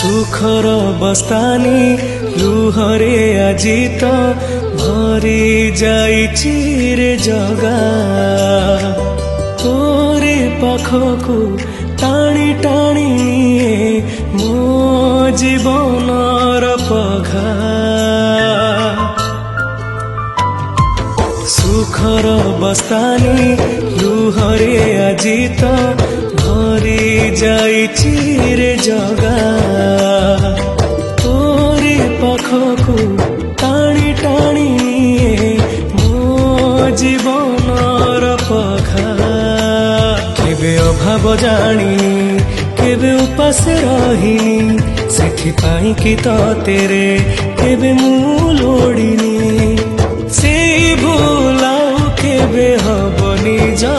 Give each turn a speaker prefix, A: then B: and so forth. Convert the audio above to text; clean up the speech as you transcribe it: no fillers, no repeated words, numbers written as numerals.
A: सुखर बस्तानी लुहरे आजी तो भरी जाइछि रे जगा तोरे पाखकु टाणी टाणी निए मो जीवनर पघा सुखर बस्तानी लुहरे आजी तो भरी जाइछि रे जगा तोरे पाखकु टाणी टाणी निए मो जीवनर पघा केबे अभाव जानिनी केबे उपास रहिनी सेठिपाई कि तेरे केबे मु लोडिनी से भूल केबे हबनी जा